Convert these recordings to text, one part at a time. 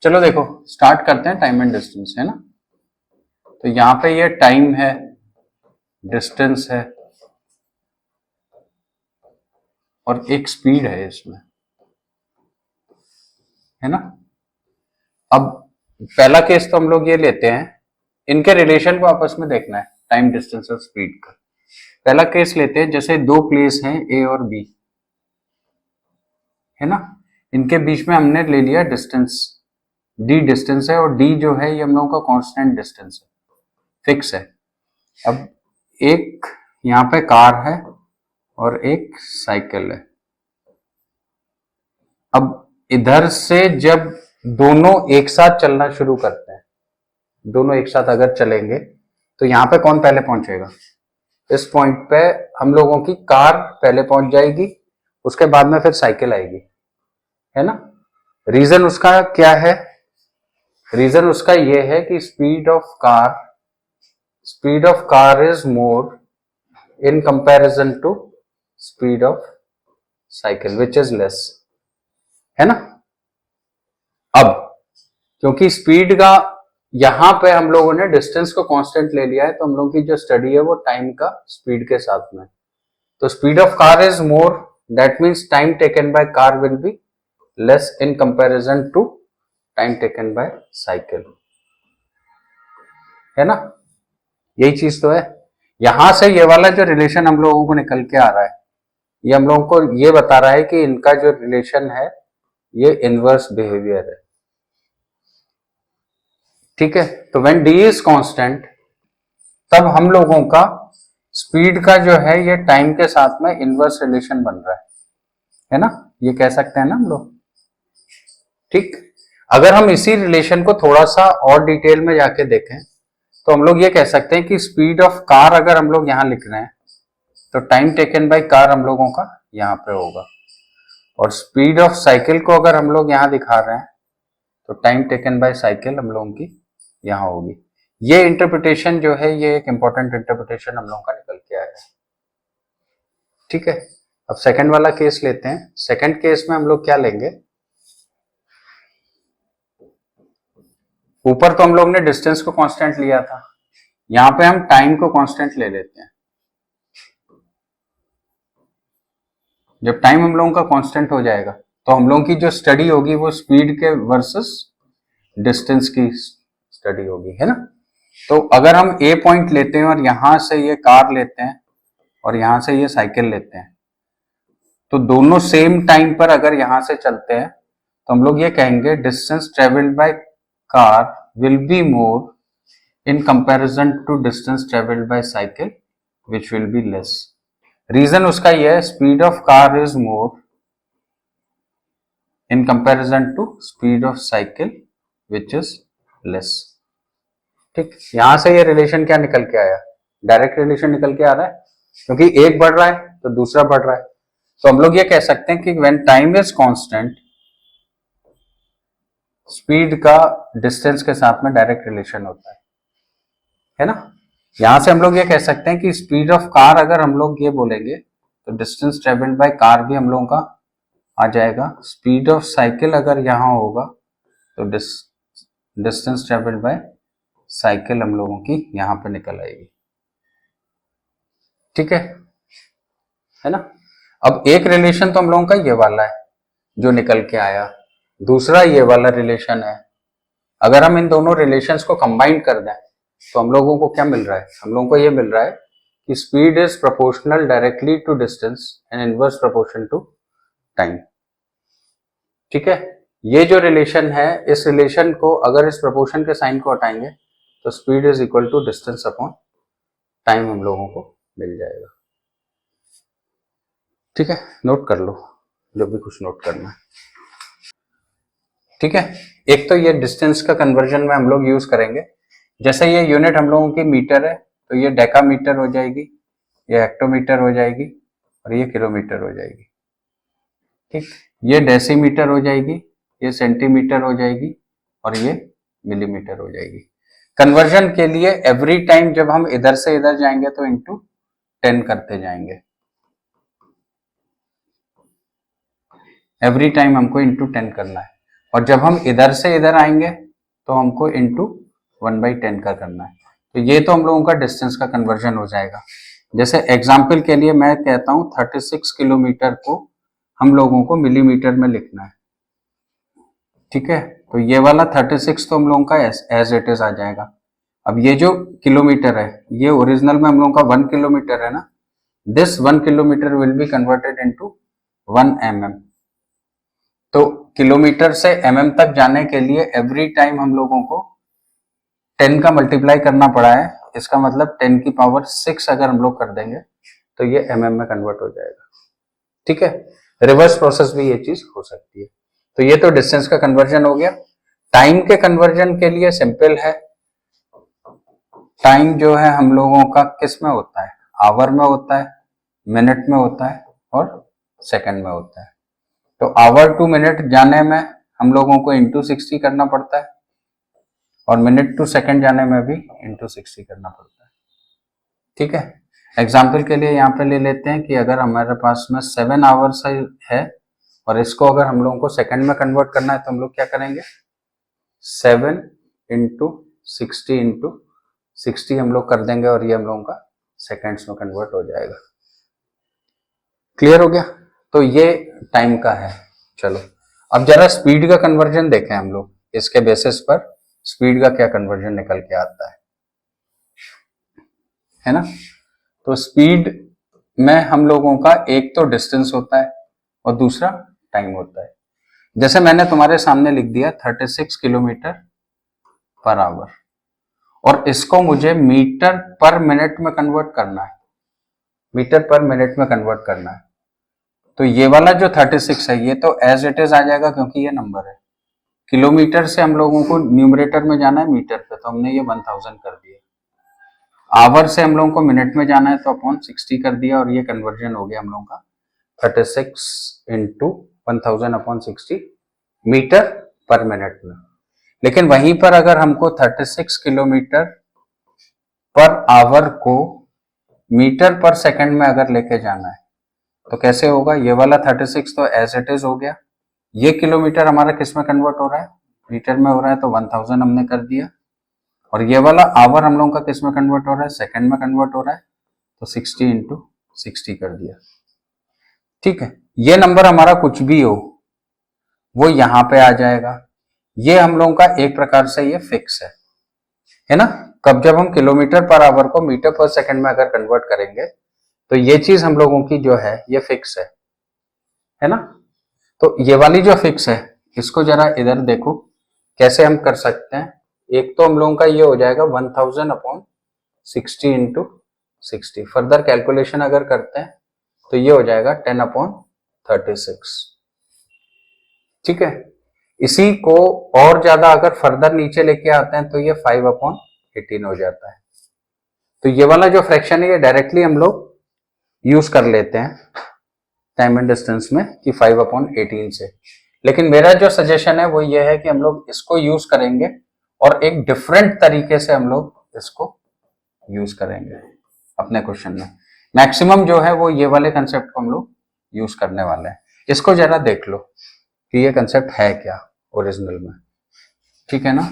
चलो देखो स्टार्ट करते हैं टाइम एंड डिस्टेंस, है ना। तो यहाँ पे ये टाइम है, डिस्टेंस है और एक स्पीड है इसमें, है ना। अब पहला केस तो हम लोग ये लेते हैं, इनके रिलेशन को आपस में देखना है, टाइम डिस्टेंस और स्पीड का। पहला केस लेते हैं, जैसे दो प्लेस हैं ए और बी, है ना। इनके बीच में हमने ले लिया डिस्टेंस, डी डिस्टेंस है, और डी जो है ये हम लोगों का कांस्टेंट डिस्टेंस है, फिक्स है। अब एक यहाँ पे कार है और एक साइकिल है। अब इधर से जब दोनों एक साथ चलना शुरू करते हैं, दोनों एक साथ अगर चलेंगे तो यहाँ पे कौन पहले पहुंचेगा? इस पॉइंट पे हम लोगों की कार पहले पहुंच जाएगी, उसके बाद में फिर साइकिल आएगी, है ना। रीजन उसका क्या है? रीजन उसका ये है कि speed of car is more in comparison to speed of cycle which is less, है ना। अब क्योंकि स्पीड का यहां पे हम लोगों ने डिस्टेंस को कांस्टेंट ले लिया है, तो हम लोगों की जो स्टडी है वो टाइम का स्पीड के साथ में। तो speed of car is more, that means time taken by car will be less in comparison to time taken by cycle, है ना। यही चीज तो है। यहां से ये वाला जो रिलेशन हम लोगों को निकल के आ रहा है, ये हम लोगों को ये बता रहा है कि इनका जो रिलेशन है ये इनवर्स बिहेवियर है, ठीक है। तो व्हेन डी इज कांस्टेंट, तब हम लोगों का स्पीड का जो है ये टाइम के साथ में इनवर्स रिलेशन बन रहा है ना, ये कह सकते हैं ना हम लोग, ठीक। अगर हम इसी रिलेशन को थोड़ा सा और डिटेल में जाके देखें तो हम लोग ये कह सकते हैं कि स्पीड ऑफ कार अगर हम लोग यहां लिख रहे हैं तो टाइम टेकन बाय कार हम लोगों का यहाँ पे होगा, और स्पीड ऑफ साइकिल को अगर हम लोग यहाँ दिखा रहे हैं तो टाइम टेकन बाय साइकिल हम लोगों की यहाँ होगी। ये इंटरप्रिटेशन जो है ये एक इंपॉर्टेंट इंटरप्रिटेशन हम लोगों का निकल के आया है, ठीक है। अब सेकंड वाला केस लेते हैं। सेकंड केस में हम लोग क्या लेंगे? ऊपर तो हम लोग ने डिस्टेंस को कांस्टेंट लिया था, यहां पे हम टाइम को कांस्टेंट ले लेते हैं। जब टाइम हम लोगों का कांस्टेंट हो जाएगा तो हम लोगों की जो स्टडी होगी वो स्पीड के वर्सेस डिस्टेंस की स्टडी होगी, है ना। तो अगर हम ए पॉइंट लेते हैं और यहां से ये कार लेते हैं और यहां से ये साइकिल लेते हैं, तो दोनों सेम टाइम पर अगर यहां से चलते हैं तो हम लोग ये कहेंगे distance travelled by car will be more in comparison to distance travelled by cycle which will be less. Reason उसका यह है, speed of car is more in comparison to speed of cycle which is less, ठीक। यहां से ये relation क्या निकल के आया? डायरेक्ट रिलेशन निकल के आ रहा है, क्योंकि एक बढ़ रहा है तो दूसरा बढ़ रहा है। तो हम लोग ये कह सकते हैं कि when time is constant, speed का डिस्टेंस के साथ में डायरेक्ट रिलेशन होता है ना। यहां से हम लोग ये कह सकते हैं कि स्पीड ऑफ कार अगर हम लोग ये बोलेंगे तो डिस्टेंस ट्रेवल्ड बाय कार भी हम लोगों का आ जाएगा। स्पीड ऑफ साइकिल अगर यहां होगा तो डिस्टेंस ट्रेवल्ड बाय साइकिल हम लोगों की यहां पे निकल आएगी, ठीक है ना। अब एक रिलेशन तो हम लोगों का ये वाला है जो निकल के आया, दूसरा ये वाला रिलेशन है। अगर हम इन दोनों रिलेशंस को कंबाइन कर दें तो हम लोगों को क्या मिल रहा है? हम लोगों को ये मिल रहा है कि speed is proportional directly to distance and inverse proportion to time, ठीक है। ये जो रिलेशन है, इस रिलेशन को अगर इस प्रोपोर्शन के साइन को हटाएंगे तो speed is equal to distance upon time हम लोगों को मिल जाएगा, ठीक है। नोट कर लो जो भी कुछ नोट करना है, ठीक है। एक तो ये डिस्टेंस का कन्वर्जन में हम लोग यूज करेंगे, जैसे ये यूनिट हम लोगों की मीटर है तो ये डेकामीटर हो जाएगी, ये हेक्टोमीटर हो जाएगी और ये किलोमीटर हो जाएगी, ठीक। ये डेसीमीटर हो जाएगी, ये सेंटीमीटर हो जाएगी और ये मिलीमीटर हो जाएगी। कन्वर्जन के लिए एवरी टाइम जब हम इधर से इधर जाएंगे तो इंटू 10 करते जाएंगे, एवरी टाइम हमको इंटू 10 करना है। और जब हम इधर से इधर आएंगे तो हमको इंटू 1/10 का करना है। तो ये तो हम लोगों का डिस्टेंस का कन्वर्जन हो जाएगा। जैसे एग्जाम्पल के लिए मैं कहता हूं 36 किलोमीटर को हम लोगों को मिलीमीटर में लिखना है, ठीक है। तो ये वाला 36 तो हम लोगों का एज इट इज आ जाएगा। अब ये जो किलोमीटर है ये ओरिजिनल में हम लोगों का 1 किलोमीटर है ना, this 1 kilometre will be converted into 1 mm। तो किलोमीटर से mm तक जाने के लिए एवरी टाइम हम लोगों को 10 का मल्टीप्लाई करना पड़ा है। इसका मतलब 10 की पावर 6 अगर हम लोग कर देंगे तो ये mm में कन्वर्ट हो जाएगा, ठीक है। रिवर्स प्रोसेस भी ये चीज हो सकती है। तो ये तो डिस्टेंस का कन्वर्जन हो गया। टाइम के कन्वर्जन के लिए सिंपल है। टाइम जो है हम लोगों का किस में होता है, आवर में होता है, मिनट में होता है और सेकंड में होता है। तो आवर टू मिनट जाने में हम लोगों को इंटू 60 करना पड़ता है और मिनट टू सेकंड जाने में भी इंटू 60 करना पड़ता है, ठीक है। एग्जाम्पल के लिए यहाँ पे ले लेते हैं कि अगर हमारे पास में 7 आवर्स है और इसको अगर हम लोगों को सेकंड में कन्वर्ट करना है तो हम लोग क्या करेंगे, 7 इंटू 60 हम लोग कर देंगे और ये हम लोगों का सेकंड्स में कन्वर्ट हो जाएगा। क्लियर हो गया। तो ये टाइम का है। चलो अब जरा स्पीड का कन्वर्जन देखें हम लोग, इसके बेसिस पर स्पीड का क्या कन्वर्जन निकल के आता है ना। तो स्पीड में हम लोगों का एक तो डिस्टेंस होता है और दूसरा टाइम होता है। जैसे मैंने तुम्हारे सामने लिख दिया 36 किलोमीटर पर आवर और इसको मुझे मीटर पर मिनट में कन्वर्ट करना है, मीटर पर मिनट में कन्वर्ट करना है। तो ये वाला जो 36 है ये तो एज इट इज आ जाएगा क्योंकि ये नंबर है। किलोमीटर से हम लोगों को न्यूमरेटर में जाना है मीटर पे, तो हमने ये 1000 कर दिया। आवर से हम लोगों को मिनट में जाना है तो अपॉन 60 कर दिया और ये कन्वर्जन हो गया हम लोगों का 36 into 1000 upon 60 metre per minute में। लेकिन वहीं पर अगर हमको 36 किलोमीटर पर आवर को मीटर पर सेकंड में अगर लेके जाना है तो कैसे होगा, ये वाला 36 तो एज इट इज हो गया। ये किलोमीटर हमारा किस में कन्वर्ट हो रहा है, मीटर में हो रहा है, तो 1000 हमने कर दिया। और ये वाला आवर हम लोगों का किस में कन्वर्ट हो रहा है, सेकंड में कन्वर्ट हो रहा है, तो 60 इंटू 60 कर दिया, ठीक है। ये नंबर हमारा कुछ भी हो वो यहां पे आ जाएगा। ये हम लोगों का एक प्रकार से ये फिक्स है ना। कब जब हम किलोमीटर पर आवर को मीटर पर सेकंड में अगर कन्वर्ट करेंगे तो ये चीज हम लोगों की जो है ये फिक्स है ना। तो ये वाली जो फिक्स है इसको जरा इधर देखो कैसे हम कर सकते हैं। एक तो हम लोगों का ये हो जाएगा 1000 अपॉन 60 इंटू 60। फर्दर कैलकुलेशन अगर करते हैं तो ये हो जाएगा 10 अपॉन 36, ठीक है। इसी को और ज्यादा अगर फर्दर नीचे लेके आते हैं तो ये 5 अपॉन 18 हो जाता है। तो ये वाला जो फ्रैक्शन है ये डायरेक्टली हम लोग यूज कर लेते हैं टाइम एंड डिस्टेंस में कि 5 अपॉन 18 से। लेकिन मेरा जो सजेशन है वो ये है कि हम लोग इसको यूज करेंगे और एक डिफरेंट तरीके से हम लोग इसको यूज करेंगे अपने क्वेश्चन में। मैक्सिमम जो है वो ये वाले कंसेप्ट को हम लोग यूज करने वाले हैं। इसको जरा देख लो कि ये कंसेप्ट है क्या ओरिजिनल में, ठीक है ना।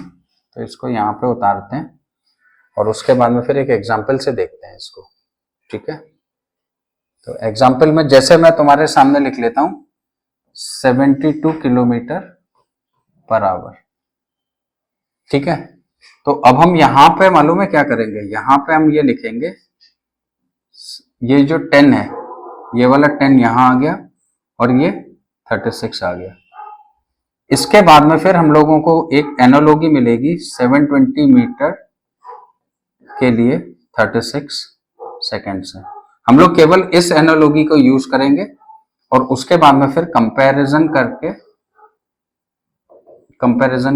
तो इसको यहाँ पे उतारते हैं और उसके बाद में फिर एक एग्जाम्पल से देखते हैं इसको, ठीक है। तो एग्जाम्पल में जैसे मैं तुम्हारे सामने लिख लेता हूं 72 किलोमीटर पर आवर, ठीक है। तो अब हम यहां पे मालूम है क्या करेंगे, यहां पे हम ये लिखेंगे, ये जो 10 है ये वाला 10 यहां आ गया और ये 36 आ गया। इसके बाद में फिर हम लोगों को एक एनालॉजी मिलेगी 720 मीटर के लिए 36 सेकेंड से। हम लोग केवल इस एनालॉजी को यूज करेंगे और उसके बाद में फिर कंपैरिजन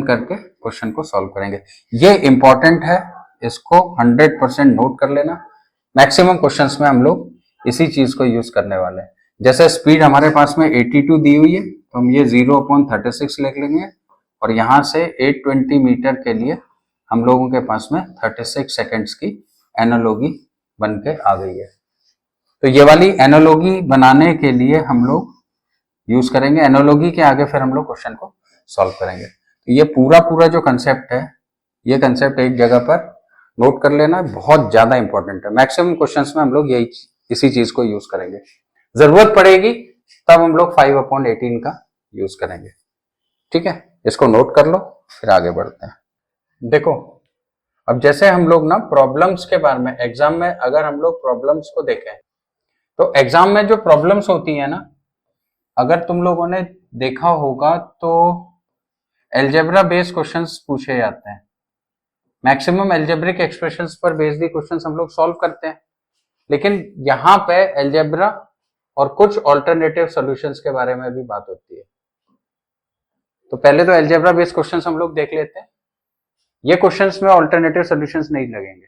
करके क्वेश्चन को सॉल्व करेंगे। ये इंपॉर्टेंट है, इसको 100% नोट कर लेना। मैक्सिमम क्वेश्चंस में हम लोग इसी चीज को यूज करने वाले हैं। जैसे स्पीड हमारे पास में 82 दी हुई है तो हम ये 0/36 लिख लेंगे और यहां से 820 मीटर के लिए हम लोगों के पास में 36 सेकेंड्स की एनालॉजी बन के आ गई है। तो ये वाली एनालॉजी बनाने के लिए हम लोग यूज करेंगे, एनालॉजी के आगे फिर हम लोग क्वेश्चन को सॉल्व करेंगे। तो ये पूरा पूरा जो कंसेप्ट है, ये कंसेप्ट एक जगह पर नोट कर लेना, बहुत ज्यादा इंपॉर्टेंट है। मैक्सिमम क्वेश्चंस में हम लोग यही इसी चीज को यूज करेंगे, जरूरत पड़ेगी तब हम लोग 5/18 का यूज करेंगे। ठीक है, इसको नोट कर लो, फिर आगे बढ़ते हैं। देखो, अब जैसे हम लोग ना प्रॉब्लम्स के बारे में, एग्जाम में अगर हम लोग प्रॉब्लम्स को देखें तो एग्जाम में जो प्रॉब्लम्स होती है ना, अगर तुम लोगों ने देखा होगा तो एल्जेब्रा बेस्ड क्वेश्चंस पूछे जाते हैं। मैक्सिमम एल्जेब्रिक एक्सप्रेशंस पर बेस्ड ही क्वेश्चंस हम लोग सॉल्व करते हैं, लेकिन यहाँ पे एल्जेब्रा और कुछ ऑल्टरनेटिव सॉल्यूशंस के बारे में भी बात होती है। तो पहले तो एल्जेब्रा बेस्ड क्वेश्चंस हम लोग देख लेते हैं। ये क्वेश्चंस में ऑल्टरनेटिव सॉल्यूशंस नहीं लगेंगे,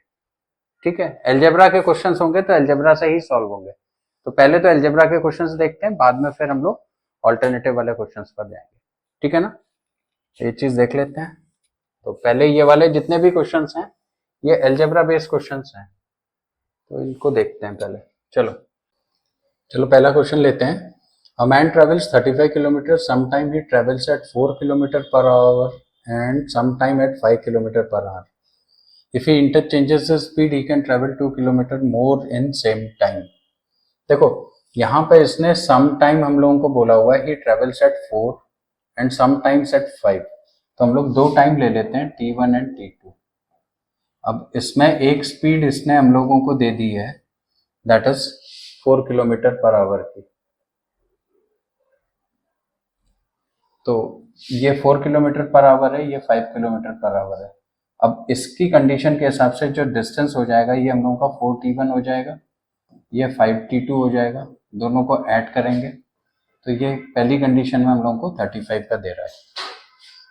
ठीक है। एल्जेब्रा के क्वेश्चंस होंगे तो एल्जेब्रा से ही सॉल्व होंगे। तो पहले तो एल्जेब्रा के क्वेश्चंस देखते हैं, बाद में फिर हम लोग ऑल्टरनेटिव वाले क्वेश्चंस पर जाएंगे, ठीक है ना। ये चीज देख लेते हैं। तो पहले ये वाले जितने भी क्वेश्चंस हैं ये एल्जेब्रा बेस्ड क्वेश्चंस हैं, तो इनको देखते हैं पहले। चलो पहला क्वेश्चन लेते हैं। A man travels 35 kilometers. Sometime he travels at 4 kilometers per hour and sometime at 5 kilometers per hour. If he interchanges the speed, he can travel 2 kilometers more in same time. देखो यहाँ पे इसने some time हम लोगों को बोला हुआ है, he travels at 4 and sometimes at 5. तो हम लोग दो टाइम ले लेते हैं, T1 and T2। अब इसमें एक स्पीड इसने हम लोगों को दे दी है, that is 4 kilometre per hour की। तो ये 4 किलोमीटर पर आवर है, ये 5 किलोमीटर पर आवर है। अब इसकी कंडीशन के हिसाब से जो डिस्टेंस हो जाएगा ये हम लोगों का 4T1 हो जाएगा, ये 5T2 हो जाएगा। दोनों को ऐड करेंगे तो ये पहली कंडीशन में हम लोगों को 35 का दे रहा है।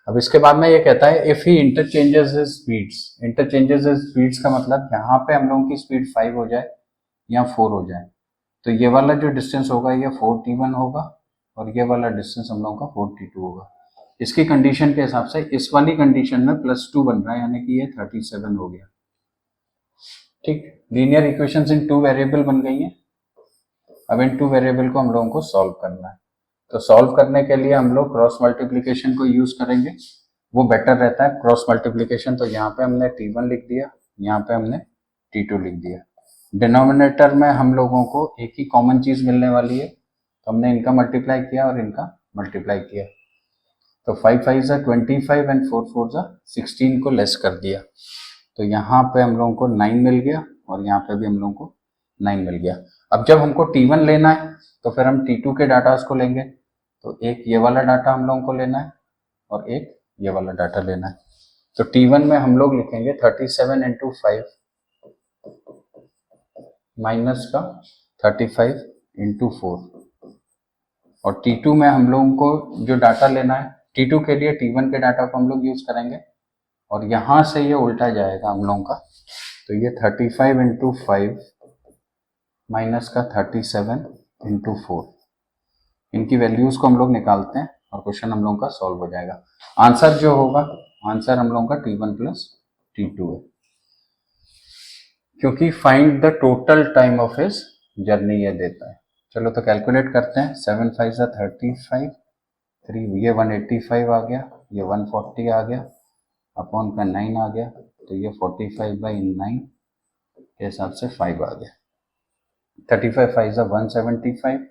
अब इसके बाद में ये कहता है if he interchanges his speeds. Interchanges his speeds का मतलब यहाँ पे हम लोगों की स्पीड 5 हो जाए या 4 हो जाए, तो ये वाला जो डिस्टेंस होगा ये 4T1 होगा और ये वाला डिस्टेंस हम लोगों का 4T2 होगा। इसकी कंडीशन के हिसाब से इस वाली कंडीशन में +2 बन रहा है, यानी कि ये 37 हो गया। ठीक, लीनियर इक्वेशंस इन 2 वेरिएबल बन गई हैं। अब इन 2 वेरिएबल को हम लोगों को सॉल्व करना है। तो सॉल्व करने के लिए हम लोग क्रॉस मल्टीप्लिकेशन को यूज करेंगे, वो बेटर रहता है क्रॉस मल्टीप्लिकेशन। तो यहाँ पे हमने T1 लिख दिया, यहाँ पे हमने T2 लिख दिया। डिनोमिनेटर में हम लोगों को एक ही कॉमन चीज मिलने वाली है, तो हमने इनका मल्टीप्लाई किया और इनका मल्टीप्लाई किया। तो 5 5 जा 25 एंड 4 4 जा 16 को लेस कर दिया। तो यहाँ पे हम लोगों को 9 मिल गया और यहाँ पे भी हम लोगों को 9 मिल गया। अब जब हमको T1 लेना है तो फिर हम T2 के डाटास को लेंगे। तो एक ये वाला डाटा हम लोगों को लेना है और एक ये वाला डाटा लेना है। तो T1 में हम लोग लिखेंगे 37 इंटू 5 माइनस का 35 इंटू 4। और T2 में हम लोगों को जो डाटा लेना है, T2 के लिए T1 के डाटा को हम लोग यूज करेंगे और यहां से ये उल्टा जाएगा हम लोगों का। तो ये 35 इंटू 5 माइनस का 37 इंटू 4, इनकी वैल्यूज को हम लोग निकालते हैं और क्वेश्चन हम लोगों का सॉल्व हो जाएगा। आंसर जो होगा, आंसर हम लोगों का T1 प्लस T2 है, क्योंकि find the total time of his journey ये देता है। चलो तो कैलकुलेट करते हैं। 7 5 जा 35, 3 ये 185 आ गया, ये 140 आ गया, अपॉन का 9 आ गया। तो ये 45/9 के हिसाब से 5 आ गया। 35 5 जा 175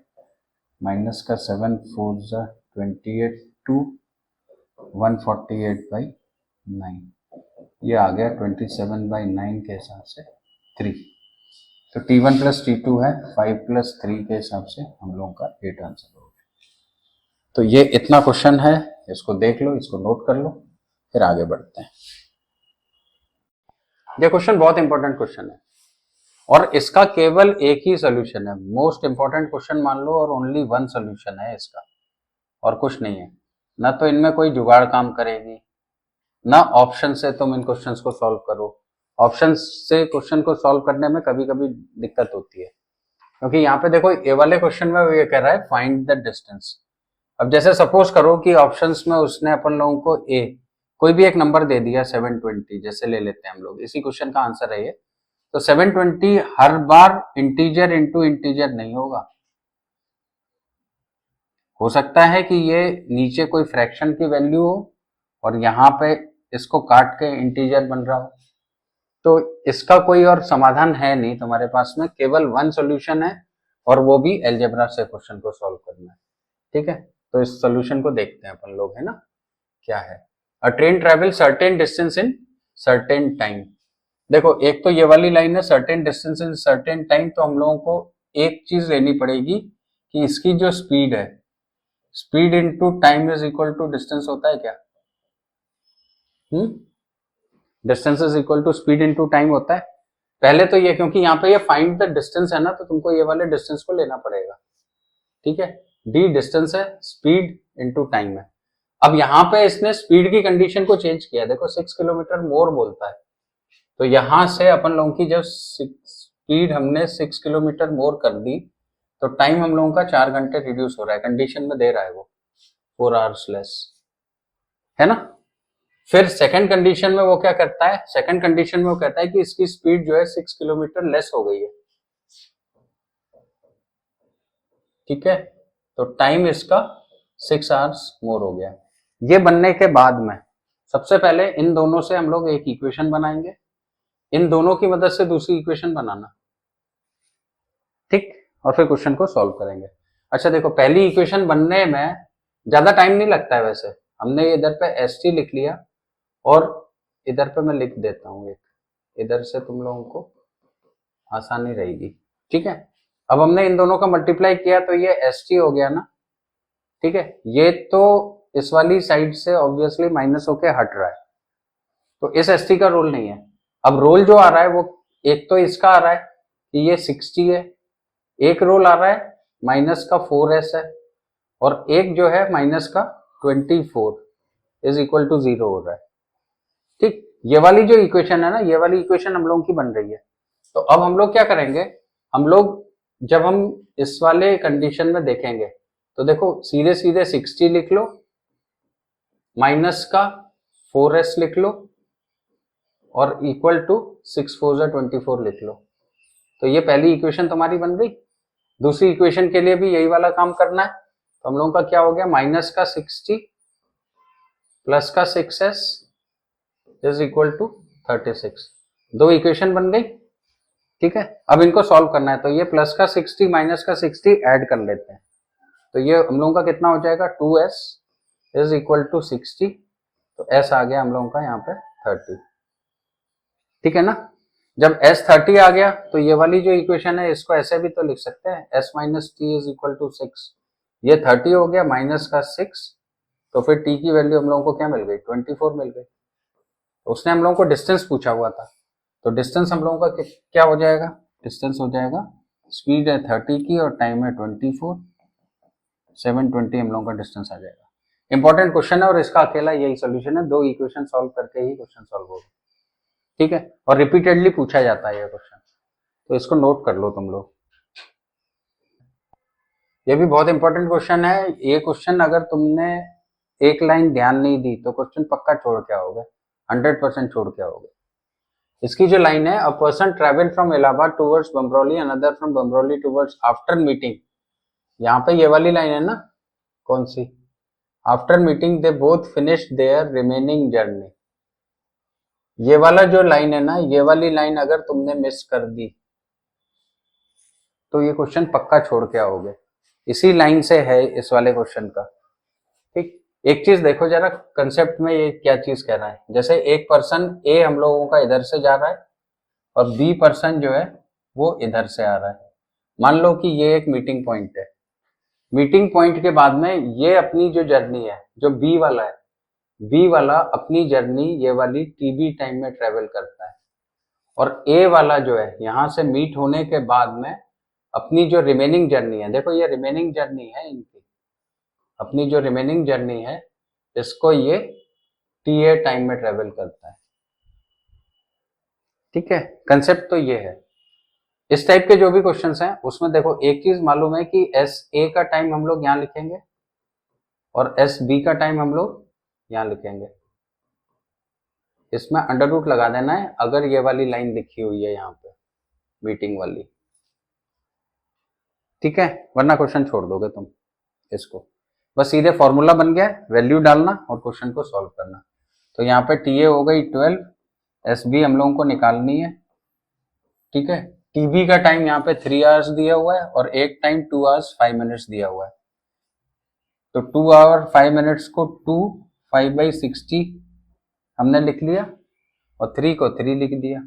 माइनस का 7 4 जा 28 2 148/9, ये आ गया 27/9 के हिसाब से 3। तो T1 प्लस T2 है, 5 प्लस 3 के हिसाब से हम लोगों का 8 आंसर हो गया। तो ये इतना क्वेश्चन है, इसको देख लो, इसको नोट कर लो, फिर आगे बढ़ते हैं। ये क्वेश्चन बहुत इंपॉर्टेंट क्वेश्चन है और इसका केवल एक ही सोल्यूशन है। मोस्ट इंपॉर्टेंट क्वेश्चन मान लो और ओनली वन सोल्यूशन है इसका, और कुछ नहीं है। ना तो इनमें कोई जुगाड़ काम करेगी, ना ऑप्शन से तुम इन क्वेश्चंस को सॉल्व करो। ऑप्शन से क्वेश्चन को सॉल्व करने में कभी कभी दिक्कत होती है, क्योंकि यहाँ पे देखो ये वाले क्वेश्चन में वो ये कह रहा है फाइंड द डिस्टेंस। अब जैसे सपोज करो कि ऑप्शंस में उसने अपन लोगों को कोई भी एक नंबर दे दिया 720, जैसे ले लेते हैं हम लोग, इसी क्वेश्चन का आंसर है ये। तो 720 हर बार इंटीजर इंटू इंटीजर नहीं होगा, हो सकता है कि ये नीचे कोई फ्रैक्शन की वैल्यू हो और यहाँ पे इसको काट के इंटीजर बन रहा हो। तो इसका कोई और समाधान है नहीं तुम्हारे पास में, केवल वन सॉल्यूशन है और वो भी अलजेब्रा से क्वेश्चन को सॉल्व करना है। ठीक है, तो इस सॉल्यूशन को देखते हैं अपन लोग, है ना, क्या है। अ train travel certain distance in certain time. देखो एक तो ये वाली लाइन है certain distance in certain time, तो हम लोगों को एक चीज लेनी पड़ेगी कि इसकी जो स्पीड है, speed into time is equal to distance होता है क्या? Distance is equal to speed into time होता है। पहले तो ये, क्योंकि यहाँ पे ये फाइंड द डिस्टेंस है ना, तो तुमको ये वाले डिस्टेंस को लेना पड़ेगा। ठीक है, डी डिस्टेंस है, स्पीड इनटू टाइम है। अब यहाँ पे इसने स्पीड की कंडीशन को चेंज किया, देखो 6 किलोमीटर मोर बोलता है, तो यहां से अपन लोगों की जब स्पीड हमने 6 किलोमीटर मोर कर दी, तो टाइम हम लोगों का 4 घंटे रिड्यूस हो रहा है, कंडीशन में दे रहा है वो 4 आवर्स लेस, है ना। फिर सेकंड कंडीशन में वो क्या करता है, सेकंड कंडीशन में वो कहता है कि इसकी स्पीड जो है 6 किलोमीटर लेस हो गई है। ठीक है, तो टाइम इसका 6 आवर्स मोर हो गया। ये बनने के बाद में सबसे पहले इन दोनों से हम लोग एक इक्वेशन बनाएंगे, इन दोनों की मदद से दूसरी इक्वेशन बनाना, ठीक, और फिर क्वेश्चन को सॉल्व करेंगे। अच्छा देखो, पहली इक्वेशन बनने में ज्यादा टाइम नहीं लगता है, वैसे हमने इधर पे एस टी लिख लिया और इधर पे मैं लिख देता हूँ एक, इधर से तुम लोगों को आसानी रहेगी। ठीक है, अब हमने इन दोनों का मल्टीप्लाई किया तो ये एस टी हो गया ना। ठीक है, ये तो इस वाली साइड से ऑब्वियसली माइनस होके हट रहा है, तो इस एस टी का रोल नहीं है। अब रोल जो आ रहा है वो एक तो इसका आ रहा है कि ये 60 है, एक रोल आ रहा है माइनस का 4s है, और एक जो है माइनस का 24 इज इक्वल टू 0 हो रहा है। ठीक, ये वाली जो इक्वेशन है ना, ये वाली इक्वेशन हम लोगों की बन रही है। तो अब हम लोग क्या करेंगे, हम लोग जब हम इस वाले कंडीशन में देखेंगे तो देखो सीधे सीधे 60 लिख लो, माइनस का 4s लिख लो और इक्वल टू 6 4 24 लिख लो। तो ये पहली इक्वेशन तुम्हारी बन गई। दूसरी इक्वेशन के लिए भी यही वाला काम करना है, तो हम लोगों का क्या हो गया, माइनस का 60 प्लस का 6s इज इक्वल टू 36। दो इक्वेशन बन गई। ठीक है, अब इनको सॉल्व करना है, तो ये प्लस का 60 माइनस का 60 ऐड कर लेते हैं, तो ये हम लोगों का कितना हो जाएगा, 2s इज इक्वल टू 60, तो s आ गया हम लोगों का यहाँ पे 30। ठीक है ना, जब s 30 आ गया तो ये वाली जो इक्वेशन है इसको ऐसे भी तो लिख सकते हैं, s minus T is equal to 6, ये 30 हो गया माइनस का 6, तो फिर t की वैल्यू हम लोगों को क्या मिल गई, 24 मिल गई। उसने हम लोगों को डिस्टेंस पूछा हुआ था, तो डिस्टेंस हम लोगों का क्या हो जाएगा, डिस्टेंस हो जाएगा, स्पीड है 30 की और टाइम है 24, 720 हम लोगों का डिस्टेंस आ जाएगा। इंपॉर्टेंट क्वेश्चन है और इसका अकेला यही सोल्यूशन है, दो इक्वेशन सॉल्व करके ही क्वेश्चन सॉल्व होगा। ठीक है, और रिपीटेडली पूछा जाता है ये क्वेश्चन, तो इसको नोट कर लो तुम लोग। ये भी बहुत इंपॉर्टेंट क्वेश्चन है, ये क्वेश्चन अगर तुमने एक लाइन ध्यान नहीं दी तो क्वेश्चन पक्का छोड़ के आओगे, 100% छोड़ के आओगे। इसकी जो लाइन है, a person travel from Allahabad towards Bamrauli, another from Bamrauli towards, after meeting, यहाँ पे ये वाली लाइन है ना, कौन सी, after meeting they both finish their remaining journey. ये वाला जो लाइन है ना, ये वाली लाइन अगर तुमने मिस कर दी तो ये क्वेश्चन पक्का छोड़ के आओगे, इसी लाइन से है इस वाले क्वेश्चन का। ठीक, एक चीज देखो जरा कंसेप्ट में, ये क्या चीज कह रहा है, जैसे एक पर्सन ए हम लोगों का इधर से जा रहा है और बी पर्सन जो है वो इधर से आ रहा है। मान लो कि ये एक मीटिंग पॉइंट है, मीटिंग पॉइंट के बाद में ये अपनी जो जर्नी है, जो बी वाला है, बी वाला अपनी जर्नी ये वाली टीबी टाइम में ट्रेवल करता है, और ए वाला जो है यहां से मीट होने के बाद में अपनी जो रिमेनिंग जर्नी है, देखो ये रिमेनिंग जर्नी है इनकी, अपनी जो रिमेनिंग जर्नी है इसको ये टी ए टाइम में ट्रेवल करता है। ठीक है, कंसेप्ट तो ये है। इस टाइप के जो भी क्वेश्चंस हैं उसमें देखो एक चीज मालूम है कि एस ए का टाइम हम लोग यहाँ लिखेंगे और एस बी का टाइम हम लोग यहाँ लिखेंगे। इसमें अंडर रूट लगा देना है अगर ये वाली लाइन लिखी हुई है यहाँ पे मीटिंग वाली। ठीक है, वरना क्वेश्चन छोड़ दोगे तुम इसको। बस सीधे फॉर्मूला बन गया, वैल्यू डालना और क्वेश्चन को सॉल्व करना। तो यहाँ पे TA हो गई 12, SB हम लोगों को निकालनी है, ठीक है। TB का टाइम यहाँ पे 3 आवर्स दिया हुआ है और एक टाइम 2 आवर्स 5 मिनट्स दिया हुआ है। तो 2 आवर 5 मिनट्स को 2 5/60 हमने लिख लिया और 3 को 3 लिख दिया।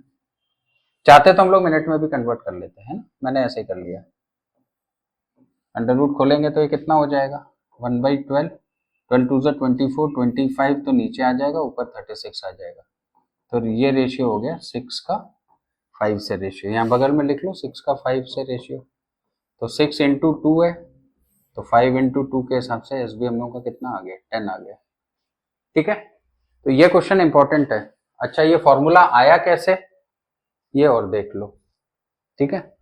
चाहते तो हम लोग मिनट में भी कन्वर्ट कर लेते हैं ना, मैंने ऐसे ही कर लिया। अंडर रूट खोलेंगे तो ये कितना हो जाएगा 1/12, 12 2 24, 25 तो नीचे आ जाएगा, ऊपर 36 आ जाएगा। तो ये रेशियो हो गया 6 का 5 से रेशियो, यहाँ बगल में लिख लो 6 का 5 से रेशियो। तो 6 × 2 है तो 5 × 2 के हिसाब से SB हम लोगों का कितना आ गया 10 आ गया, ठीक है। तो ये क्वेश्चन इंपॉर्टेंट है। अच्छा ये फॉर्मूला आया कैसे, ये और देख लो, ठीक है।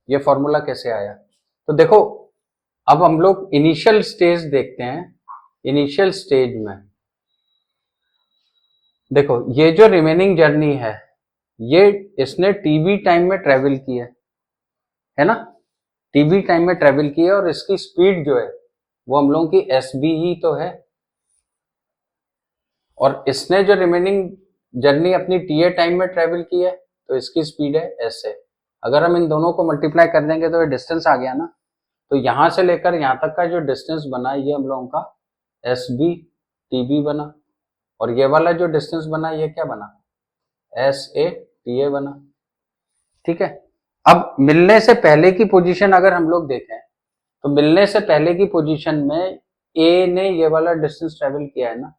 ये फॉर्मूला कैसे आया, तो देखो अब हम लोग इनिशियल स्टेज देखते हैं। इनिशियल स्टेज में देखो ये जो रिमेनिंग जर्नी है ये इसने TB टाइम में ट्रेवल की है ना, TB टाइम में ट्रेवल की है और इसकी स्पीड जो है वो हम लोगों की SB ही तो है, और इसने जो रिमेनिंग जर्नी अपनी TA टाइम में ट्रेवल की है तो इसकी स्पीड है SA। अगर हम इन दोनों को मल्टीप्लाई कर देंगे तो ये डिस्टेंस आ गया ना, तो यहां से लेकर यहां तक का जो डिस्टेंस बना ये हम लोगों का SB TB बना, और ये वाला जो डिस्टेंस बना ये क्या बना SA TA बना, ठीक है। अब मिलने से पहले की पोजीशन अगर हम लोग देखें तो मिलने से पहले की पोजीशन में A ने ये वाला डिस्टेंस ट्रेवल किया है ना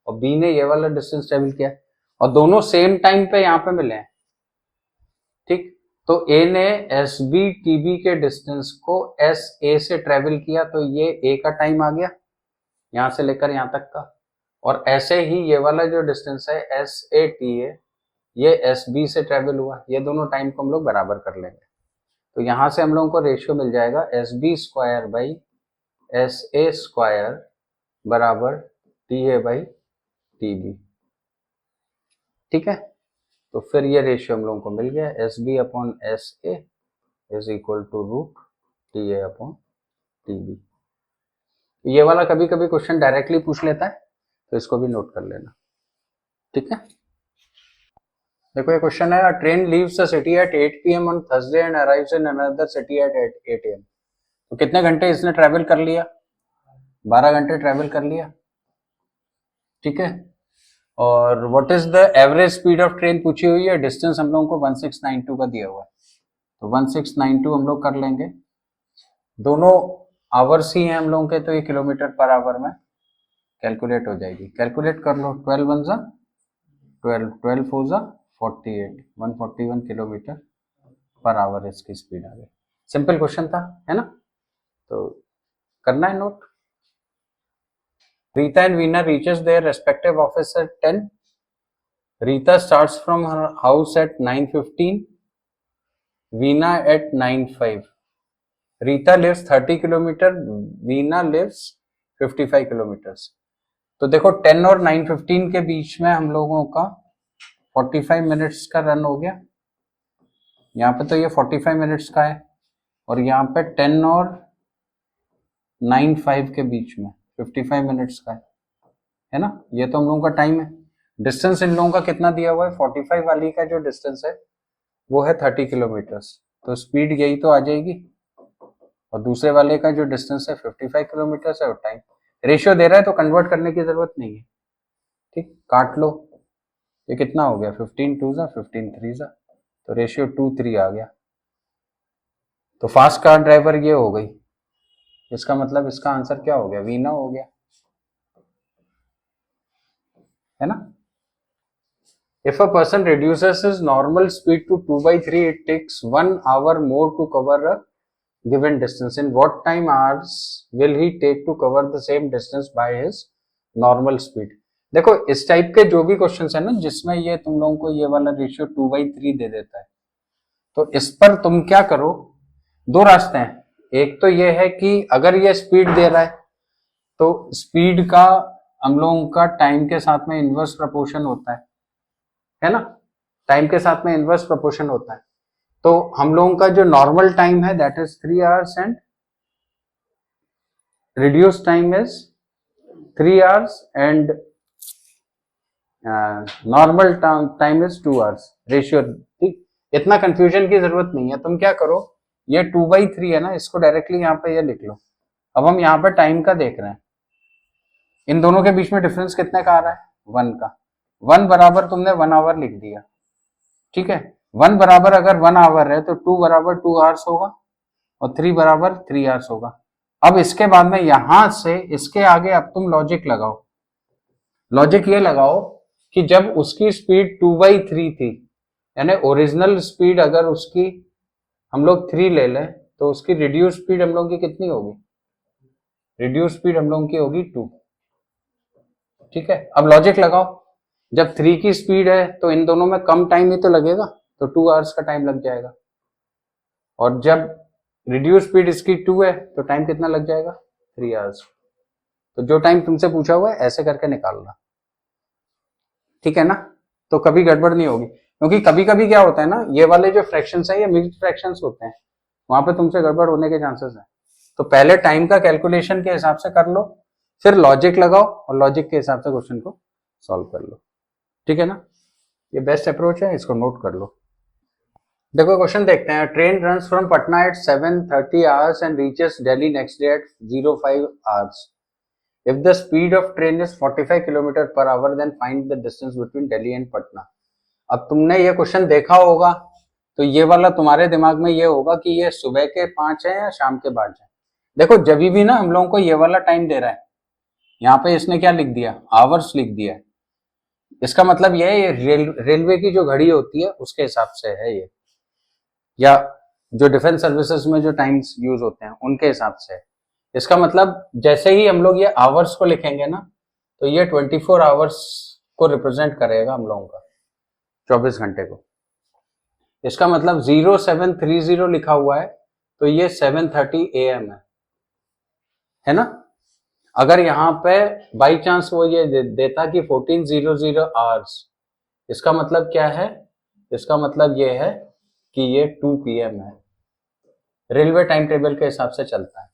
और B ने ये वाला डिस्टेंस ट्रेवल किया है और दोनों सेम टाइम पे यहाँ पे मिले हैं, ठीक। तो A ने SB TB के डिस्टेंस को SA से ट्रेवल किया तो ये A का टाइम आ गया यहां से लेकर यहां तक का, और ऐसे ही ये वाला जो डिस्टेंस है SA TA ये SB से ट्रेवल हुआ, ये दोनों टाइम को हम लोग बराबर कर लेंगे। तो यहां से हम लोगों को रेशियो मिल जाएगा SB²/SA² बराबर TA/TB, ठीक है। तो फिर ये रेशियो हम लोगों को मिल गया SB/SA is equal to root TA/TB। ये वाला कभी कभी क्वेश्चन डायरेक्टली पूछ लेता है तो इसको भी नोट कर लेना, ठीक है। देखो ये क्वेश्चन है, train leaves the city at 8 PM on Thursday and arrives in another city at 8 AM। तो कितने घंटे इसने ट्रेवल कर लिया 12 घंटे ट्रेवल कर लिया, ठीक है। और what is the average speed of train पूछी हुई है, डिस्टेंस हम लोगों को 1692 का दिया हुआ है तो 1692 हम लोग कर लेंगे, दोनों आवर्स ही हैं हम लोगों के तो ये किलोमीटर पर आवर में कैलकुलेट हो जाएगी। कैलकुलेट कर लो 12 1 जा 12, 12 4 जा 48, 141 किलोमीटर पर आवर इसकी स्पीड आ गई। सिंपल क्वेश्चन था है ना, तो करना है note. Rita and Veena reaches their respective office at 10. Rita starts from her house at 9:15. Veena at 9:05. Rita lives 30 kilometre, Veena lives 55 kilometres. तो देखो 10 और 9:15 के बीच में हम लोगों का 45 मिनट्स का रन हो गया, यहाँ पे तो ये 45 मिनट्स का है, और यहाँ पे 10 और 9:05 के बीच में 55 मिनट्स का है ना, ये तो हम लोगों का टाइम है। डिस्टेंस इन लोगों का कितना दिया हुआ है 45 वाली का जो डिस्टेंस है वो है 30 किलोमीटर्स, तो स्पीड यही तो आ जाएगी, और दूसरे वाले का जो डिस्टेंस है 55 किलोमीटर्स है और टाइम रेशियो दे रहा है तो कन्वर्ट करने की जरूरत नहीं है, ठीक। काट लो, ये कितना हो गया 15 2 जा 15 3 जा, तो रेशियो 2:3 आ गया। तो फास्ट कार ड्राइवर ये हो गई, इसका मतलब इसका आंसर क्या हो गया वीना हो गया, है ना। If a person reduces his normal speed to 2/3, it takes 1 hour more to cover a given distance. In what time hours will he take to cover the same distance by his normal speed? देखो इस type के जो भी questions है ना जिसमें ये तुम लोगों को ये वाला रेशियो 2/3 दे देता है, तो इस पर तुम क्या करो, दो रास्ते हैं। एक तो ये है कि अगर ये स्पीड दे रहा है तो स्पीड का हम लोगों का टाइम के साथ में इनवर्स प्रोपोर्शन होता है ना, टाइम के साथ में इनवर्स प्रोपोर्शन होता है। तो हम लोगों का जो नॉर्मल टाइम है that is 3 hours and reduce time is 3 hours and normal time is 2 hours ratio. ठीक, इतना कंफ्यूजन की जरूरत नहीं है। तुम क्या करो, ये 2/3 है ना, इसको डायरेक्टली यहाँ पे ये लिख लो। अब हम यहाँ पे टाइम का देख रहे हैं, इन दोनों के बीच में डिफरेंस कितने का आ रहा है, 1 का। 1 बराबर तुमने 1 आवर लिख दिया, ठीक है। 1 बराबर अगर 1 आवर है तो 2 बराबर 2 आवर्स होगा और 3 बराबर 3 आवर्स होगा। अब इसके बाद में यहां से इसके आगे अब तुम लॉजिक लगाओ। लॉजिक ये लगाओ कि जब उसकी स्पीड 2/3 थी, यानी ओरिजिनल स्पीड अगर उसकी हम लोग 3 ले लें तो उसकी रिड्यूस स्पीड हम लोग की कितनी होगी, रिड्यूस स्पीड हम लोग की होगी 2। ठीक है, अब लॉजिक लगाओ, जब 3 की स्पीड है तो इन दोनों में कम टाइम ही तो लगेगा, तो 2 आवर्स का टाइम लग जाएगा। और जब रिड्यूस स्पीड इसकी 2 है तो टाइम कितना लग जाएगा, 3 आवर्स। तो जो टाइम तुमसे पूछा हुआ है ऐसे करके निकालना, ठीक है ना। तो कभी गड़बड़ नहीं होगी, क्योंकि कभी कभी क्या होता है ना, ये वाले जो फ्रैक्शंस हैं ये मिक्स्ड फ्रैक्शंस होते हैं, वहां पे तुमसे गड़बड़ होने के चांसेस है। तो पहले टाइम का कैलकुलेशन के हिसाब से कर लो, फिर लॉजिक लगाओ और लॉजिक के हिसाब से क्वेश्चन को सॉल्व कर लो, ठीक है ना। ये बेस्ट अप्रोच है, इसको नोट कर लो। देखो क्वेश्चन देखते हैं। Train runs from Patna at 7:30 hours and reaches Delhi next day at 05 hours. If the speed of train is 45 km per hour, then find the distance between Delhi and Patna. अब तुमने ये question देखा होगा तो ये वाला तुम्हारे दिमाग में ये होगा कि ये सुबह के 5 है या शाम के 5 है। देखो जब भी ना हम लोगों को ये वाला टाइम दे रहा है, यहाँ पे इसने क्या लिख दिया, आवर्स लिख दिया है। इसका मतलब ये है ये रेलवे की जो घड़ी होती है उसके हिसाब से है ये, या जो डिफेंस सर्विसेज में जो टाइम्स यूज होते हैं उनके हिसाब से है। इसका मतलब जैसे ही हम लोग ये आवर्स को लिखेंगे ना, तो ये 24 आवर्स को रिप्रेजेंट करेगा हम लोगों का, 24 घंटे को। इसका मतलब 0730 लिखा हुआ है तो ये 7:30 AM है ना। अगर यहाँ पे बाई चांस वो ये देता कि 1400 आवर्स, इसका मतलब क्या है, इसका मतलब ये है कि ये 2 PM है। रेलवे टाइम टेबल के हिसाब से चलता है,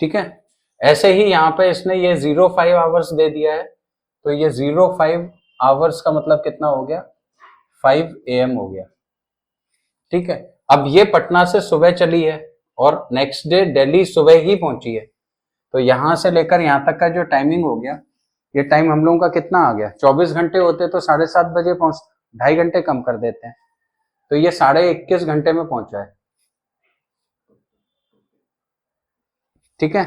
ठीक है। ऐसे ही यहाँ पे इसने ये 05 आवर्स दे दिया है, तो ये 05 आवर्स का मतलब कितना हो गया, 5 AM हो गया, ठीक है। अब ये पटना से सुबह चली है और नेक्स्ट डे दिल्ली सुबह ही पहुंची है, तो यहां से लेकर यहां तक का जो टाइमिंग हो गया, ये टाइम हम लोगों का कितना आ गया, 24 घंटे होते तो 7:30 बजे पहुंच, 2.5 घंटे कम कर देते हैं, तो ये 21.5 घंटे में पहुंचा है, ठीक है।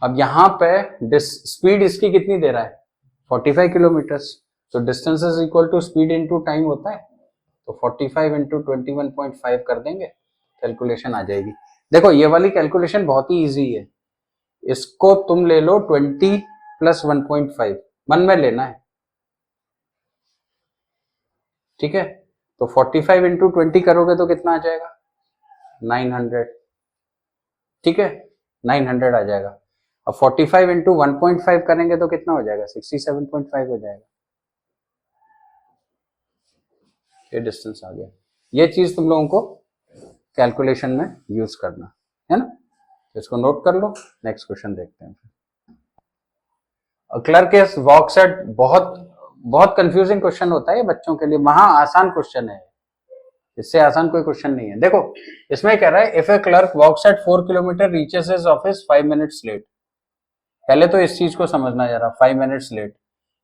अब यहाँ पे स्पीड इसकी कितनी दे रहा है, 45 किलोमीटर्स, तो distance is equal to speed into time होता है, तो 45 इंटू 21.5 कर देंगे, कैलकुलेशन आ जाएगी। देखो ये वाली कैलकुलेशन बहुत ही इजी है, इसको तुम ले लो 20 प्लस 1.5, मन में लेना है, ठीक है। तो 45 इंटू 20 करोगे तो कितना आ जाएगा, 900, ठीक है, 900 आ जाएगा। अब 45 इंटू 1.5 करेंगे तो कितना हो जाएगा, 67.5 हो जाएगा। ये डिस्टेंस आ गया। ये चीज तुम लोगों को कैलकुलेशन में यूज करना है ना, इसको नोट कर लो। नेक्स्ट क्वेश्चन देखते हैं। क्लर्क इज वर्क्स एट, बहुत कंफ्यूजिंग क्वेश्चन होता है ये बच्चों के लिए, महा आसान क्वेश्चन है, इससे आसान कोई क्वेश्चन नहीं है। देखो इसमें कह रहा है if a clerk walks at 4 kilometre reaches his office 5 minutes late. पहले तो इस चीज को समझना जरा, 5 minutes late.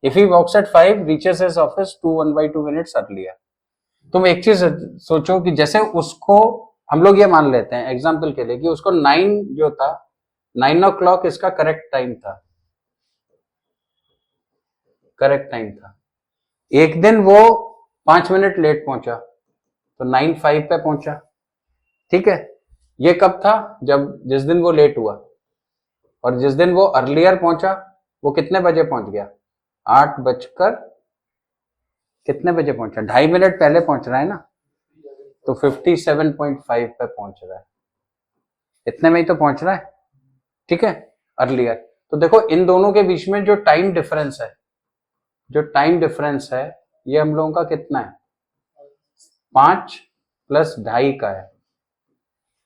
If he walks at 5 reaches his office 1/2 minutes earlier. तुम एक चीज सोचो कि जैसे उसको हम लोग ये मान लेते हैं एग्जाम्पल के लिए कि उसको 9 जो था, 9 o'clock इसका करेक्ट टाइम था, करेक्ट टाइम था। एक दिन वो 5 मिनट लेट पहुंचा तो 9:05 पे पहुंचा, ठीक है। ये कब था, जब जिस दिन वो लेट हुआ, और जिस दिन वो अर्लियर पहुंचा वो कितने बजे पहुंच गया, 8 बजकर कितने बजे पहुंचा, 2.5 मिनट पहले पहुंच रहा है ना, तो 57.5 पे पहुंच रहा है, इतने में ही तो पहुंच रहा है, ठीक है, अर्लियर। तो देखो इन दोनों के बीच में जो टाइम डिफरेंस है, जो टाइम डिफरेंस है ये हम लोगों का कितना है, 5 + 2.5 का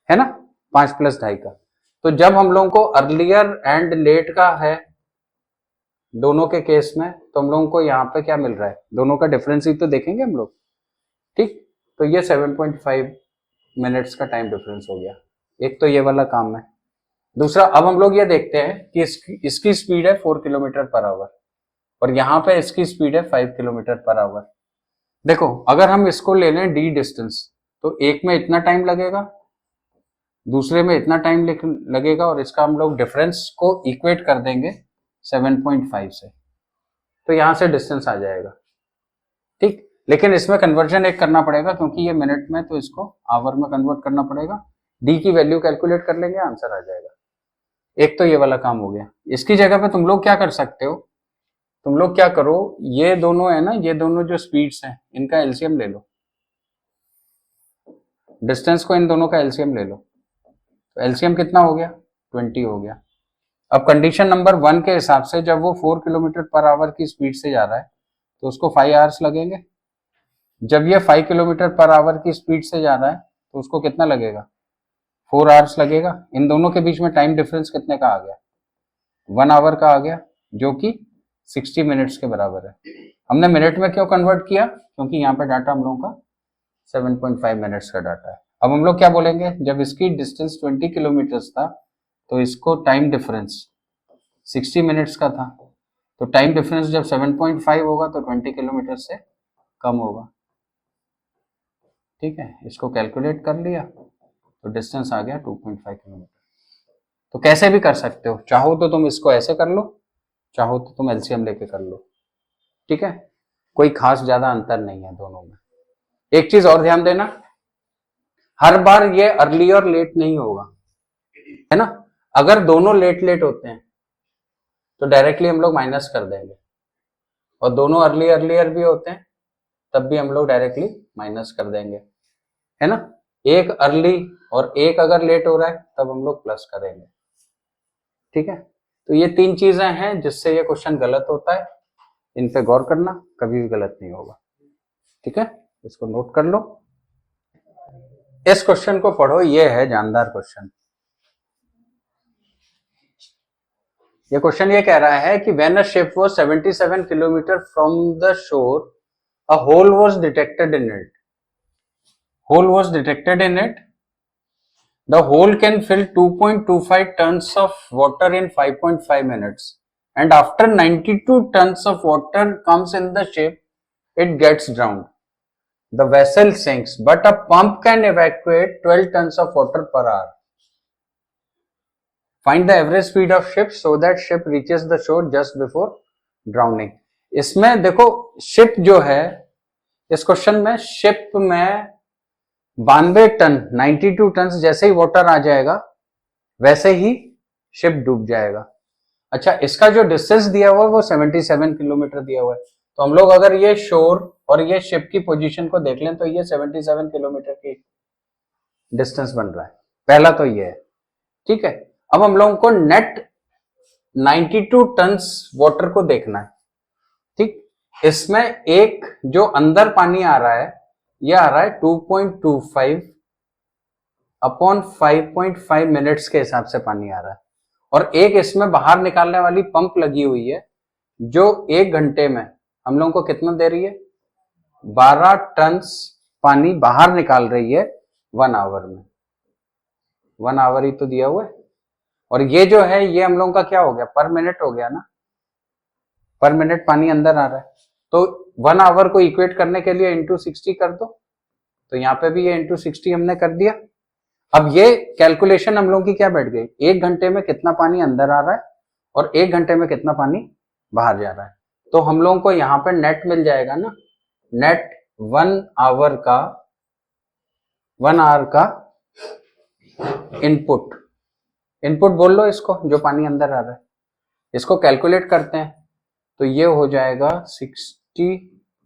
है ना, 5 + 2.5 का। तो जब हम लोगों को अर्लियर एंड लेट का है दोनों के केस में, तो हम लोगों को यहाँ पे क्या मिल रहा है, दोनों का डिफरेंस ही तो देखेंगे हम लोग। ठीक, तो ये 7.5 मिनट्स का टाइम डिफरेंस हो गया। एक तो ये वाला काम है। दूसरा, अब हम लोग ये देखते हैं कि इसकी स्पीड है 4 किलोमीटर पर आवर और यहाँ पे इसकी स्पीड है 5 किलोमीटर पर आवर। देखो, अगर हम इसको ले लें डी डिस्टेंस, तो एक में इतना टाइम लगेगा, दूसरे में इतना टाइम लगेगा, और इसका हम लोग डिफरेंस को इक्वेट कर देंगे 7.5 से, तो यहां से डिस्टेंस आ जाएगा। ठीक, लेकिन इसमें कन्वर्जन एक करना पड़ेगा, क्योंकि ये मिनट में, तो इसको आवर में कन्वर्ट करना पड़ेगा। डी की वैल्यू कैलकुलेट कर लेंगे, आंसर आ जाएगा। एक तो ये वाला काम हो गया। इसकी जगह पे तुम लोग क्या कर सकते हो, तुम लोग क्या करो, ये दोनों है ना, ये दोनों जो स्पीड्स हैं, इनका एलसीएम ले लो, डिस्टेंस को इन दोनों का एलसीएम ले लो। तो एलसीएम कितना हो गया, 20 हो गया। अब कंडीशन नंबर 1 के हिसाब से जब वो 4 किलोमीटर पर आवर की स्पीड से जा रहा है तो उसको 5 आवर्स लगेंगे। जब ये 5 किलोमीटर पर आवर की स्पीड से जा रहा है तो उसको कितना लगेगा, 4 आवर्स लगेगा। इन दोनों के बीच में टाइम डिफरेंस कितने का आ गया, 1 आवर का आ गया, जो कि 60 मिनट्स के बराबर है। हमने मिनट में क्यों कन्वर्ट किया, क्योंकि यहाँ पे डाटा हम लोगों का 7.5 मिनट्स का डाटा है। अब हम लोग क्या बोलेंगे, जब इसकी डिस्टेंस 20 किलोमीटर था तो इसको टाइम डिफरेंस 60 मिनट्स का था, तो टाइम डिफरेंस जब 7.5 होगा तो 20 किलोमीटर से कम होगा। ठीक है, इसको कैलकुलेट कर लिया तो डिस्टेंस आ गया 2.5 किलोमीटर। तो कैसे भी कर सकते हो, चाहो तो तुम इसको ऐसे कर लो, चाहो तो तुम एलसीएम लेके कर लो। ठीक है, कोई खास ज्यादा अंतर नहीं है दोनों में। एक चीज और ध्यान देना, हर बार ये अर्ली और लेट नहीं होगा, है ना। अगर दोनों लेट लेट होते हैं तो डायरेक्टली हम लोग माइनस कर देंगे, और दोनों अर्ली अर्लियर भी होते हैं तब भी हम लोग डायरेक्टली माइनस कर देंगे, है ना। एक अर्ली और एक अगर लेट हो रहा है तब हम लोग प्लस करेंगे। ठीक है, तो ये 3 चीजें हैं जिससे ये क्वेश्चन गलत होता है, इन पे गौर करना, कभी भी गलत नहीं होगा। ठीक है, इसको नोट कर लो। इस क्वेश्चन को पढ़ो, ये है जानदार क्वेश्चन। ये क्वेश्चन ये कह रहा है कि when a ship was 77 kilometre from the shore, a hole was detected in it. Hole was detected in it. The hole can fill 2.25 tons of water in 5.5 minutes, and after 92 tons of water comes in the ship, it gets drowned. The vessel sinks, but a pump can evacuate 12 tons of water per hour. Find the average speed of ship so that ship reaches the shore just before drowning. इसमें देखो, ship जो है, इस question में ship में 92 ton 92 ton जैसे ही water आ जाएगा वैसे ही शिप डूब जाएगा। अच्छा, इसका जो डिस्टेंस दिया हुआ है वो 77 किलोमीटर दिया हुआ है, तो हम लोग अगर ये शोर और ये शिप की पोजीशन को देख लें तो ये 77 किलोमीटर की डिस्टेंस बन रहा है। पहला तो ये है। ठीक है, अब हम लोगों को नेट 92 टन वाटर को देखना है। ठीक, इसमें एक जो अंदर पानी आ रहा है, ये आ रहा है 2.25 अपॉन 5.5 मिनट्स के हिसाब से पानी आ रहा है, और एक इसमें बाहर निकालने वाली पंप लगी हुई है जो 1 घंटे में हम लोगों को कितना दे रही है, 12 टन पानी बाहर निकाल रही है 1 आवर में। 1 आवर ही तो दिया हुआ है, और ये जो है ये हम लोगों का क्या हो गया, पर मिनट हो गया ना, पर मिनट पानी अंदर आ रहा है। तो 1 आवर को इक्वेट करने के लिए इंटू 60 कर दो, तो यहाँ पे भी ये इंटू 60 हमने कर दिया। अब ये कैलकुलेशन हम लोगों की क्या बैठ गई, 1 घंटे में कितना पानी अंदर आ रहा है और 1 घंटे में कितना पानी बाहर जा रहा है। तो हम लोगों को यहाँ पे नेट मिल जाएगा ना, नेट 1 आवर का इनपुट बोल लो इसको, जो पानी अंदर आ रहा है, इसको कैलकुलेट करते हैं तो ये हो जाएगा 60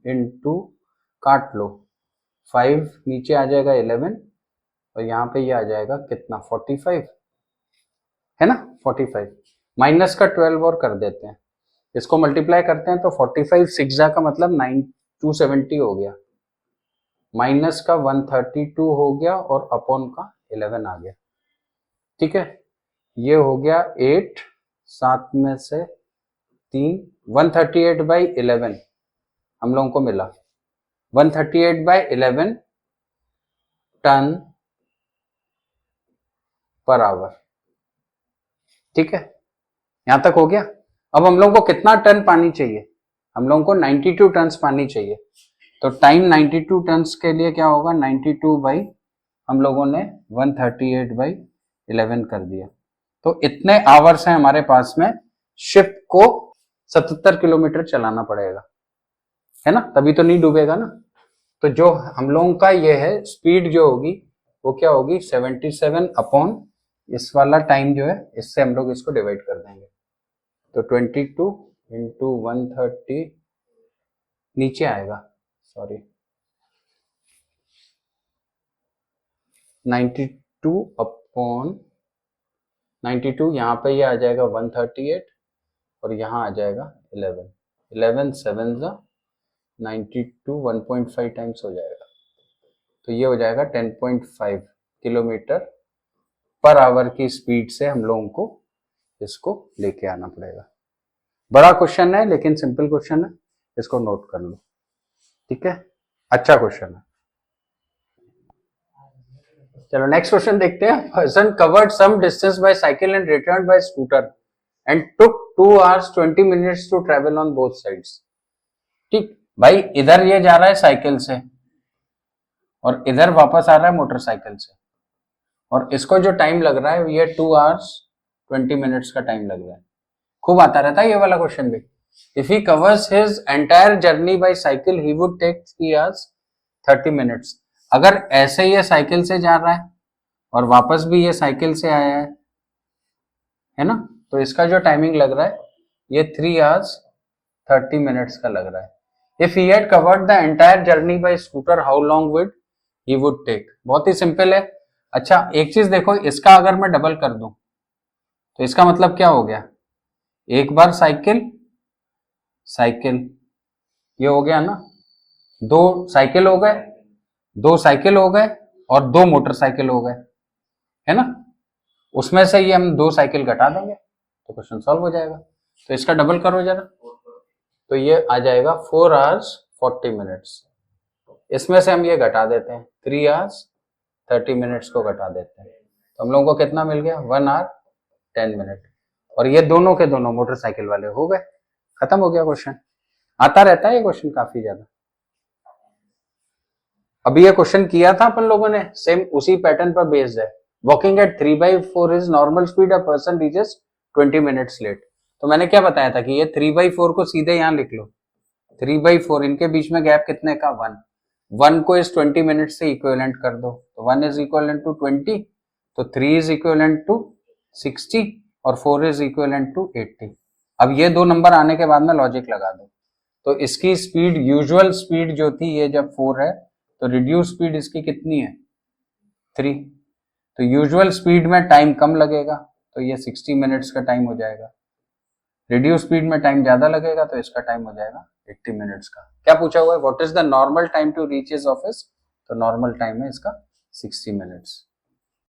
इंटू, काट लो, 5 नीचे आ जाएगा 11, और यहाँ पे ये आ जाएगा कितना, 45, है ना। 45 माइनस का 12 और कर देते हैं, इसको मल्टीप्लाई करते हैं तो 45 6 का मतलब 270 हो गया, माइनस का 132 हो गया, और अपॉन का 11 आ गया। ठीक है, ये हो गया 8, 7 में से 3, 138/11 हम लोगों को मिला। 138/11 टन पर आवर। ठीक है, यहां तक हो गया। अब हम लोगों को कितना टन पानी चाहिए? हम लोगों को 92 टन पानी चाहिए। तो टाइम 92 टन के लिए क्या होगा? 92 बाई हम लोगों ने 138/11 कर दिया। तो इतने आवर्स हैं हमारे पास में, शिप को 77 किलोमीटर चलाना पड़ेगा, है ना, तभी तो नहीं डूबेगा ना। तो जो हम लोगों का ये है स्पीड जो होगी वो क्या होगी? 77 अपॉन इस वाला टाइम जो है, इससे हम लोग इसको डिवाइड कर देंगे। तो 22 इंटू 130 नीचे आएगा, सॉरी 92 अपॉन 92, यहाँ पे ये आ जाएगा 138 और यहाँ आ जाएगा 11, 11 7 92, 1.5 टाइम्स हो जाएगा। तो ये हो जाएगा 10.5 किलोमीटर पर आवर की स्पीड से हम लोगों को इसको लेके आना पड़ेगा। बड़ा क्वेश्चन है लेकिन सिंपल क्वेश्चन है, इसको नोट कर लो। ठीक है, अच्छा क्वेश्चन है। चलो नेक्स्ट क्वेश्चन देखते हैं। Person covered some distance by cycle and return by scooter and took 2 hours 20 minutes to travel on both sides. ठीक भाई, इधर ये जा रहा है साइकिल से और इधर वापस आ रहा है मोटरसाइकिल से, और इसको जो टाइम लग रहा है ये 2 hours 20 minutes का टाइम लग रहा है। खूब आता रहता है ये वाला क्वेश्चन भी। If he covers his entire journey by cycle he would take 3 hours 30 minutes। अगर ऐसे ये साइकिल से जा रहा है और वापस भी ये साइकिल से आया है ना, तो इसका जो टाइमिंग लग रहा है ये 3 hours 30 minutes का लग रहा है। If he had covered the entire journey by scooter how long would he would take. बहुत ही सिंपल है। अच्छा एक चीज देखो, इसका अगर मैं डबल कर दूं तो इसका मतलब क्या हो गया? एक बार साइकिल साइकिल, ये हो गया ना, 2 साइकिल हो गए, 2 साइकिल हो गए और 2 मोटरसाइकिल हो गए, है ना। उसमें से ये हम 2 साइकिल घटा देंगे तो क्वेश्चन सॉल्व हो जाएगा। तो इसका डबल करो जरा, तो ये आ जाएगा 4 hours 40 minutes। इसमें से हम ये घटा देते हैं, 3 hours 30 minutes को घटा देते हैं, तो हम लोगों को कितना मिल गया? 1 hour 10 minute। और ये दोनों के दोनों मोटरसाइकिल वाले हो गए, खत्म हो गया क्वेश्चन। आता रहता है ये क्वेश्चन काफी ज्यादा। अभी ये क्वेश्चन किया था अपन लोगों ने, सेम उसी पैटर्न पर बेस्ड है। Walking at 3/4 is normal speed, a person reaches 20 minutes late. तो मैंने क्या बताया था कि ये 3/4 को सीधे यहां लिख लो। 3/4, इनके बीच में गैप कितने का? 1 को इस 20 मिनट से इक्विवेलेंट कर दो, तो 1 इज इक्विवेलेंट टू 20, तो 3 इज इक्विवेलेंट टू 60 और 4 इज इक्विवेलेंट टू 80। अब ये 2 नंबर आने के बाद में लॉजिक लगा दो, तो इसकी स्पीड, यूजुअल स्पीड जो थी ये जब 4 है, तो रिड्यूस स्पीड इसकी कितनी है? 3। तो यूजुअल स्पीड में टाइम कम लगेगा, तो ये 60 मिनट्स का टाइम हो जाएगा। रिड्यूस स्पीड में टाइम ज्यादा लगेगा, तो इसका टाइम हो जाएगा 80 मिनट्स का। क्या पूछा हुआ है? What is the normal time to reach his office? तो नॉर्मल टाइम है इसका 60 मिनट्स।